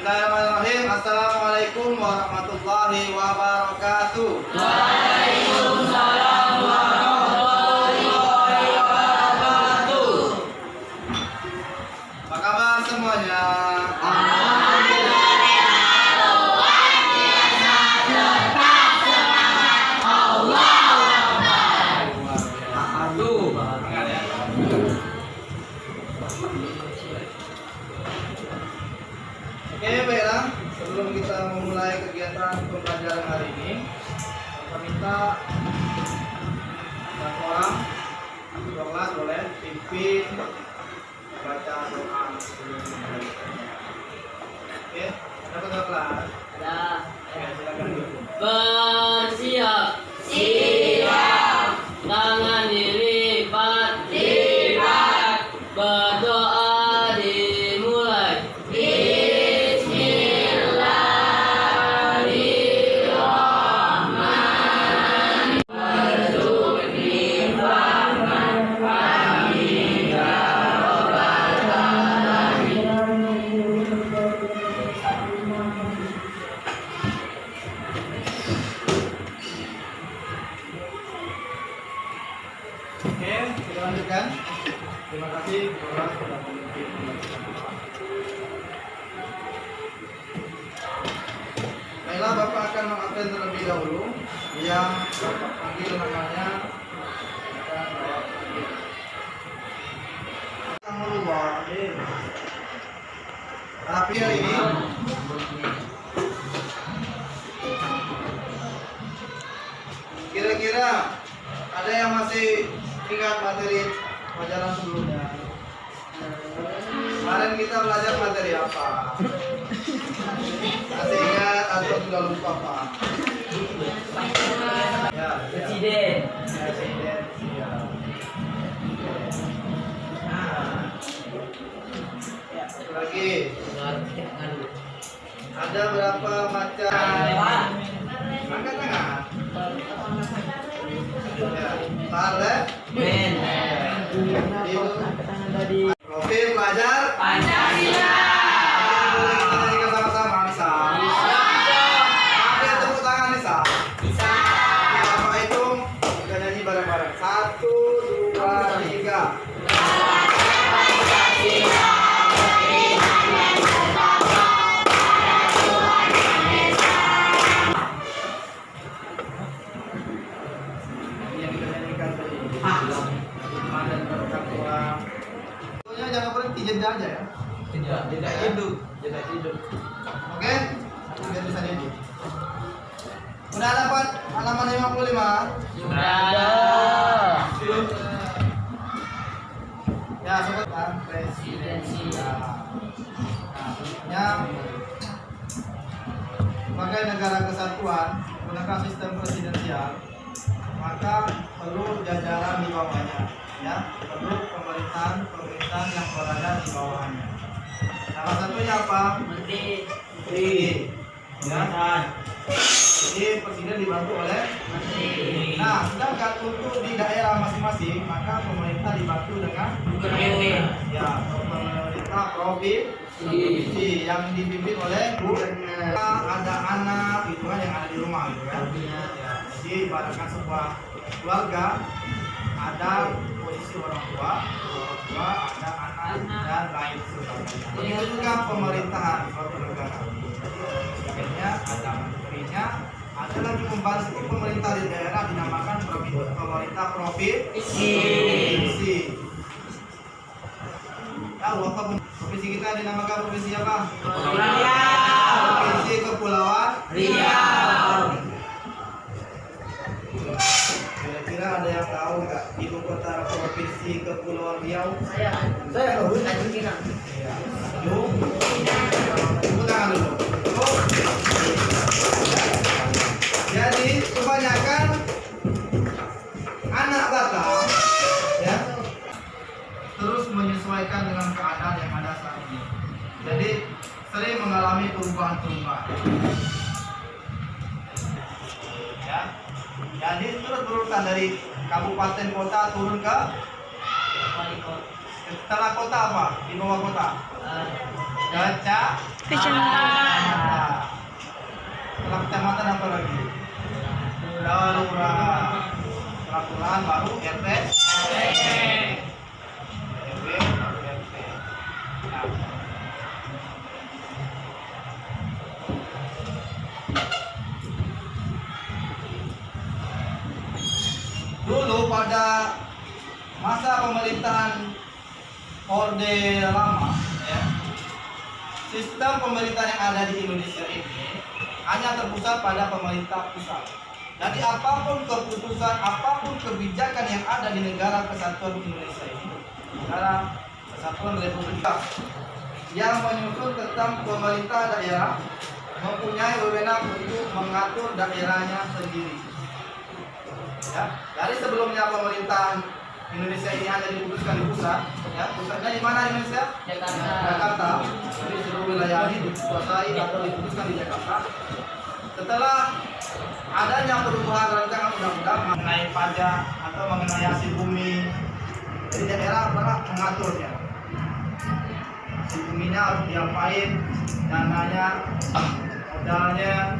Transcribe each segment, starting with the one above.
Bismillahirrahmanirrahim. Assalamualaikum warahmatullahi wabarakatuh. Waalaikumsalam warahmatullahi wabarakatuh. Apa kabar semuanya? Oke, baiklah. Sebelum kita memulai kegiatan pembelajaran hari ini, saya minta satu orang, satu kelas boleh pimpin baca doa sebelum dimulai. Oke, ada ketua kelas? Ada. Oke, silakan dulu. Bersiap. Siap. Tangan dilipat. Lipat. Berdoa dimulai. Oke, kita lanjutkan. Terima kasih kepada sudah memimpin. Baiklah, Bapak akan mengabsen terlebih dahulu. Yang Bapak panggil namanya akan Bapak panggil. Bismillahirrahmanirrahim. Tapi hari ini kira-kira ada yang masih ingat materi pelajaran sebelumnya? Kemarin kita belajar materi apa? Masih ingat atau sudah lupa, Pak? Ya, Presiden. Presiden. Ya. Satu lagi. Ada berapa macam? Angkat tangan. Ya, Tarlet. Men. Profil pelajar Pancasila. Kita nyanyikan sama-sama, Nisa. Oke, tepuk tangan, Nisa. Bisa. Ya, Bapak hitung, kita nyanyi bareng-bareng. 1, 2, 3. Yang kita nyanyikan tadi. Hikmah dan berkat Tuhan. Pokoknya jangan berhenti, jeda aja ya. Jeda hidup. Jeda hidup. Oke? Biar bisa diedit. Udah dapat halaman 55? Sudah ada. Ya, sobat kan presidensial. Nah, bentuknya sebagai negara kesatuan menggunakan sistem presidensial, maka perlu jajaran di bawahnya, ya, perlu pemerintahan yang berada di bawahnya. Salah satunya apa? Menteri. Ya. Jadi presiden dibantu oleh menteri. Nah, sedangkan untuk di daerah masing-masing, maka pemerintah dibantu dengan Gubernur. ya, pemerintah provinsi yang dipimpin oleh gubernur. Ada anak gitu kan yang ada di rumah gitu kan. Ya, jadi ibaratkan sebuah keluarga ada posisi orang tua, ada anak dan lain sebagainya. Begitu juga pemerintahan suatu negara. Presidennya, ada menterinya, ada lagi pembantu pemerintah di daerah dinamakan pemerintah provinsi. Tahu apa provinsi kita dinamakan provinsi apa? Provinsi Kepulauan Riau. Kira-kira ada yang tahu nggak ibu kota provinsi Kepulauan Riau? Saya tahu Tanjung Pinang. Iya. Yuk. Tepuk tangan dulu. Jadi kebanyakan anak Batam ya terus menyesuaikan dengan keadaan yang ada saat ini. Jadi sering mengalami perubahan-perubahan. Ya. Jadi terus berurutan dari kabupaten kota turun ke setelah kota apa? Di bawah kota? Nah, setelah kecamatan apa lagi? Lurah. Setelah kelurahan baru RT. RW baru RT. Nah. Dulu pada masa pemerintahan Orde Lama, ya, sistem pemerintahan yang ada di Indonesia ini hanya terpusat pada pemerintah pusat. Jadi apapun keputusan, apapun kebijakan yang ada di negara kesatuan Indonesia ini, negara kesatuan Republik yang menyusun tentang pemerintah daerah mempunyai wewenang untuk mengatur daerahnya sendiri. Ya, dari sebelumnya pemerintahan Indonesia ini hanya diputuskan di pusat, ya, pusatnya di mana Indonesia? Jakarta. Jadi seluruh wilayah ini dikuasai atau diputuskan di Jakarta. Setelah adanya perubahan rancangan undang-undang mengenai pajak atau mengenai hasil bumi, jadi daerah berhak mengaturnya. Hasil buminya harus diapain, dananya, modalnya,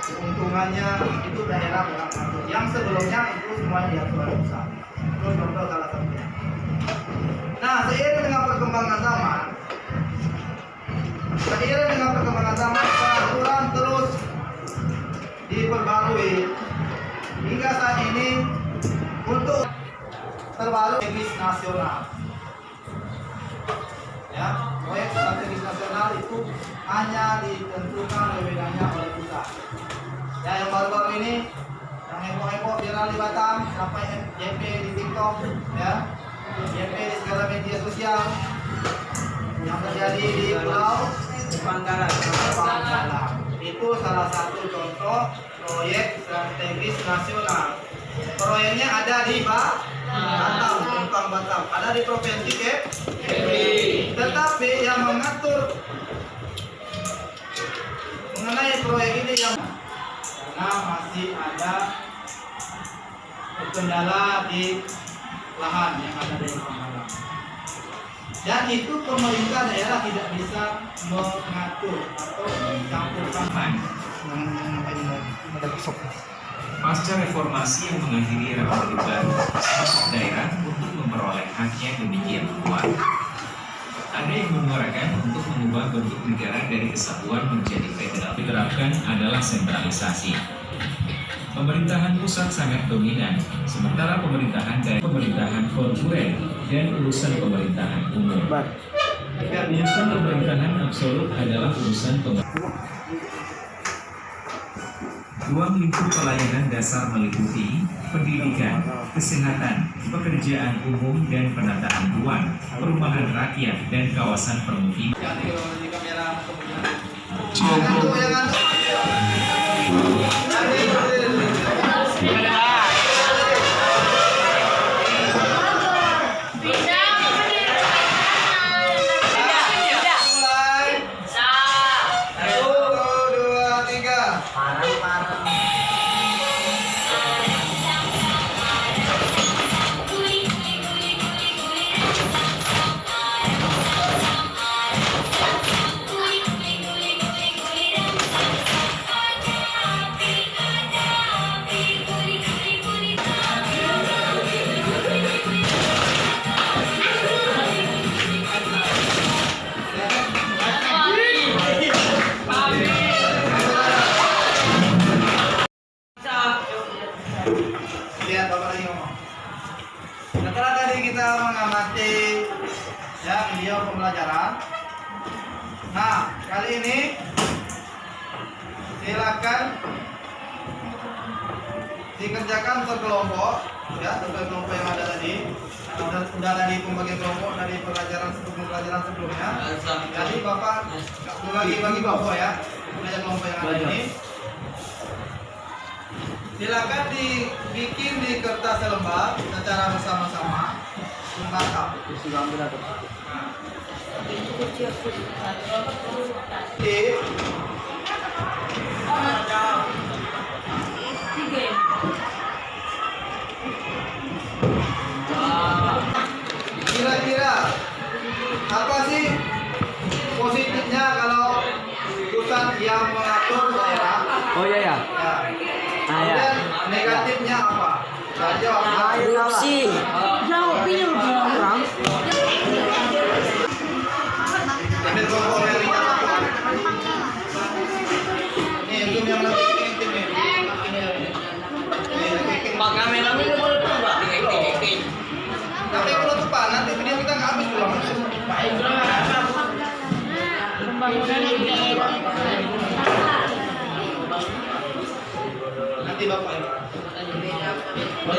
keuntungannya, itu daerah berhak mengatur. Yang sebelumnya itu semua diatur oleh pusat. Itu contoh salah satunya. Nah, seiring dengan perkembangan zaman, peraturan terus diperbarui hingga saat ini untuk terbaru strategis nasional. Ya, proyek strategis nasional itu hanya ditentukan wewenangnya oleh pusat. Ya, yang baru-baru ini yang heboh-heboh viral di Batam sampai JP di TikTok, ya, JP di segala media sosial yang terjadi di Pulau Bangkalan. Itu salah satu contoh proyek strategis nasional. Proyeknya ada di Batam, Tumpang Batam, ada di Provinsi Kepri. Tetapi yang mengatur mengenai proyek ini yang karena masih ada kendala di lahan yang ada di Bangkalan. Dan itu pemerintah daerah tidak bisa mengatur atau mencampurkan. Pasca reformasi yang mengakhiri Republik Baru, daerah untuk memperoleh haknya demikian kuat. Ada yang menyuarakan untuk mengubah bentuk negara dari kesatuan menjadi federal. Diterapkan adalah sentralisasi. Pemerintahan pusat sangat dominan, sementara pemerintahan dari pemerintahan konkuren dan urusan pemerintahan umum. Urusan pemerintahan absolut adalah urusan pemerintahan. Ruang lingkup pelayanan dasar meliputi pendidikan, kesehatan, pekerjaan umum dan penataan ruang, perumahan rakyat dan kawasan permukiman. Lihat Bapak lagi ngomong. Setelah tadi kita mengamati ya video pembelajaran. Nah, kali ini silakan dikerjakan sekelompok ya, sesuai kelompok yang ada tadi. Sudah tadi pembagian kelompok dari pelajaran sebelumnya. Jadi Bapak nggak perlu lagi bagi kelompok ya. Belajar kelompok yang ada ini. Silakan dibikin di kertas selembar secara bersama-sama. Membakar. Kira-kira apa sih positifnya kalau yang mengatur daerah. Oh iya ya. Ya. Ah, ya. Kemudian negatifnya apa? Nah, jawab. Korupsi. Jawabnya lebih kurang. Ambil kelompok yang ringan apa? Nih, zoom yang nanti tim nih. Pak kamera ini boleh coba. Tapi kalau tepat nanti video kita nggak habis belum. Nanti bapak. Iya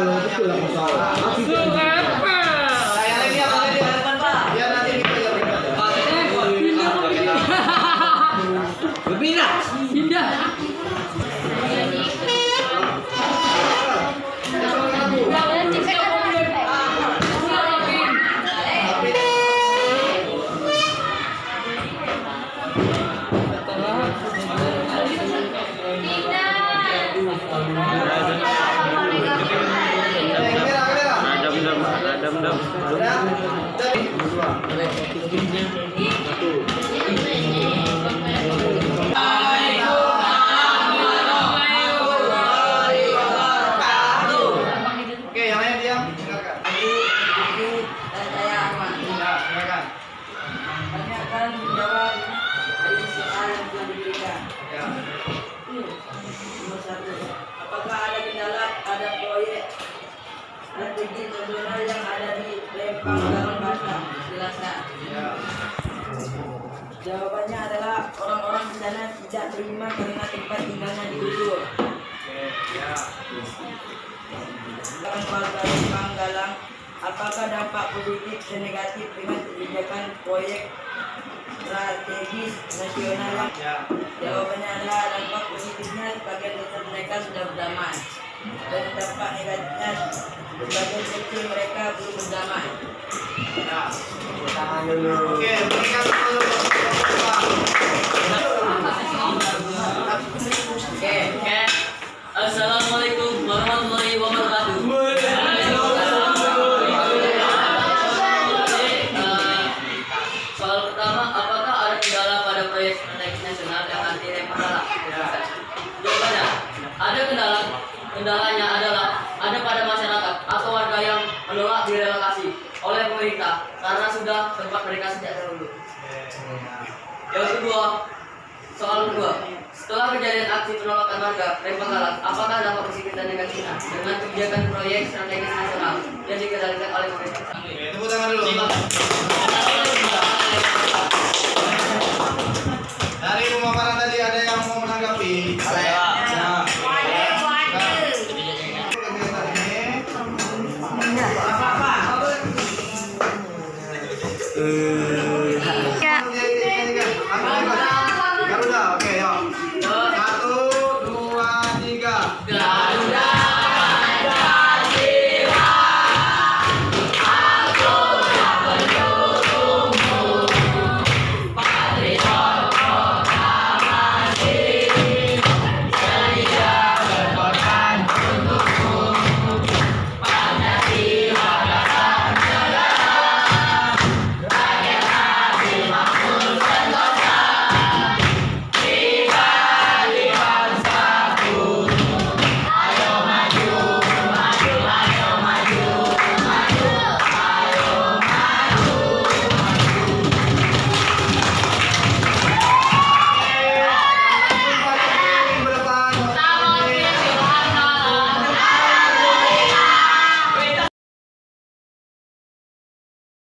loh, betul lah masalah. Saya lagi apa lagi? Ya nanti kita Berpindah. Oke, yang lain diam. Dengarkan. Ya, silakan. Kami akan menjawab dari soal yang telah diberikan. Ya. Nomor 1. Apakah ada kendala pada proyek strategi nasional yang ada di Lempang dalam bahasa? Jelaskan. Ya. Jawabannya adalah orang-orang di sana tidak terima karena tempat tinggalnya digusur. Oke, ya. Tentang warga Lempang Galang, apakah dampak positif dan negatif dengan kebijakan proyek strategis nasional yang Ya. Jawabannya adalah dampak positifnya sebagian besar mereka sudah berdamai, dan dampak negatifnya sebagian kecil mereka belum berdamai. Ya. Oke, berikan dulu. Oke. Assalamualaikum warahmatullahi wabarakatuh. Soal pertama, apakah ada kendala pada proyek strategis nasional yang anti Lempang Galang? Jawabannya, ada kendala. Kendalanya adalah ada pada masyarakat atau warga yang menolak direlokasi oleh pemerintah karena sudah tempat mereka sejak dahulu. Yang kedua, soal kedua, setelah kejadian aksi penolakan warga Lempang Galang, apakah dampak positif dan negatifnya dengan kebijakan proyek strategis nasional yang dikendalikan oleh pemerintah? Oke, tepuk tangan dulu.